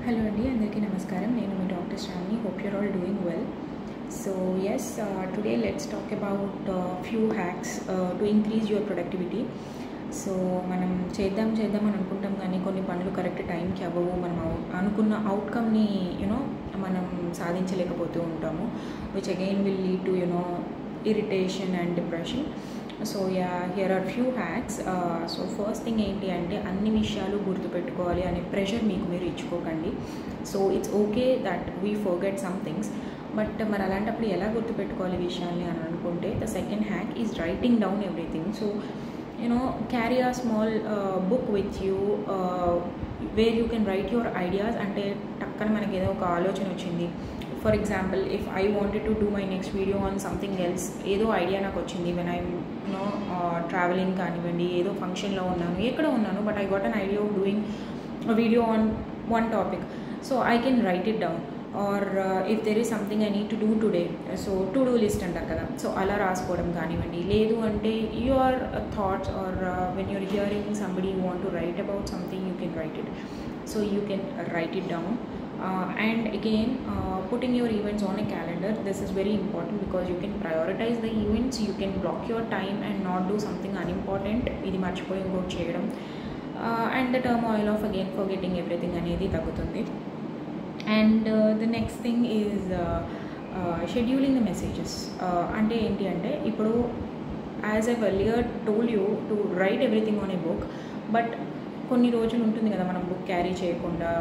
Hello Andy, అందరికీ నమస్కారం. నేను మీ doctor Shravani. Hope you're all doing well. So yes, today let's talk about few hacks to increase your productivity. So మనం చేద్దాం అని అనుకుంటాం కానీ కొన్ని పనులు కరెక్ట్ టైంకి అవ్వవు. మనం అనుకున్న అవుట్కమ్ని మనం సాధించలేకపోతూ ఉంటాము, which again will lead to irritation and depression. So here are few hacks. So first thing ఏంటి అంటే అన్ని విషయాలు గుర్తుపెట్టుకోవాలి అనే ప్రెషర్ మీకు మీరు ఇచ్చుకోకండి. So it's okay that we forget some things, but మరి అలాంటప్పుడు ఎలా గుర్తుపెట్టుకోవాలి విషయాల్ని అని అనుకుంటే the second hack is writing down everything. So carry a small book with you where you can write your ideas. అంటే టక్కన మనకి ఏదో ఒక ఆలోచన వచ్చింది. For example, if I wanted to do my next video on something else, ఏదో idea నాకు వచ్చింది వెన్ ఐ ట్రావెలింగ్ కానివ్వండి, ఏదో ఫంక్షన్లో ఉన్నాను, ఎక్కడ ఉన్నాను, but I got an idea of doing video on one topic. So I can write it down. Or if there is something I need to do today, so to do list అంటారు కదా, సో అలా రాసుకోవడం కానివ్వండి. లేదు అంటే your thoughts or when you're hearing somebody you want to write about something, you can write it. So you can write it down. And again, putting your events on a calendar, this is very important because you can prioritize the events, you can block your time and not do something unimportant. ఇది మర్చిపోయి ఇంకోటి చేయడం, and the turmoil of again forgetting everything అనేది తగ్గుతుంది. And the next thing is scheduling the messages. అంటే ఏంటి అంటే ఇప్పుడు as I earlier told you to write everything on a book, but కొన్ని రోజులు ఉంటుంది కదా మనం బుక్ క్యారీ చేయకుండా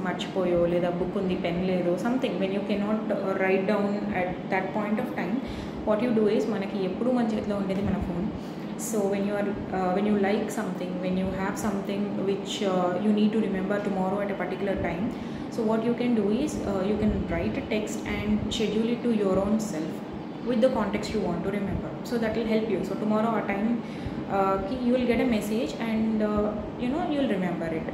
మర్చిపోయో, లేదా బుక్ ఉంది పెన్ లేదు, something when you cannot write down at that point of time, what you do is, మనకి ఎప్పుడు మన చేతిలో ఉండేది మన phone. So when you like something, when you have something which you need to remember tomorrow at a particular time, so what you can do is you can write a text and schedule it to your own self with the context you want to remember. So that will help you. So tomorrow our time you will get a message and you will remember it.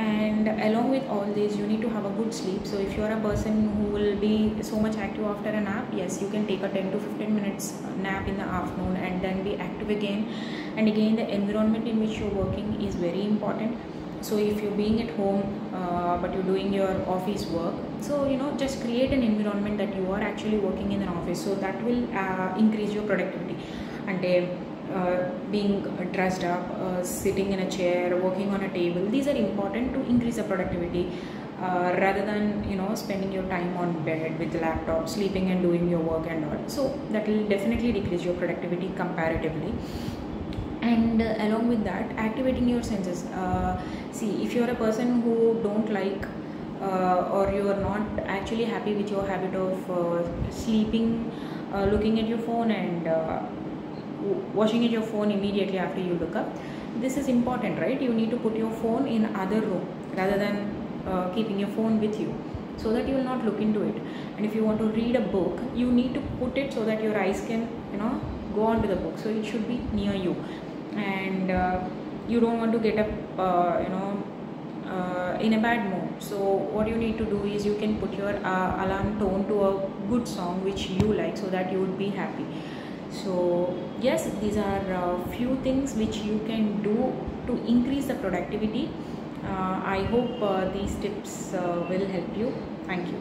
And along with all this, you need to have a good sleep. So if you are a person who will be so much active after a nap, yes, you can take a 10 to 15 minutes nap in the afternoon and then be active again. And again, the environment in which you're working is very important. So if you're being at home but you're doing your office work, so just create an environment that you are actually working in an office, so that will increase your productivity. And being dressed up, sitting in a chair, working on a table, these are important to increase the productivity, rather than spending your time on bed with the laptop, sleeping and doing your work and all. So that will definitely decrease your productivity comparatively. And along with that, activating your senses. See, if you're a person who don't like or you are not actually happy with your habit of sleeping, looking at your phone and watching at your phone immediately after you look up, this is important, right? You need to put your phone in other room rather than keeping your phone with you, so that you will not look into it. And if you want to read a book, you need to put it so that your eyes can go on to the book, so it should be near you. And you don't want to get up in a bad mood. So what you need to do is you can put your alarm tone to a good song which you like, so that you would be happy. So yes, these are few things which you can do to increase the productivity. I hope these tips will help you. Thank you.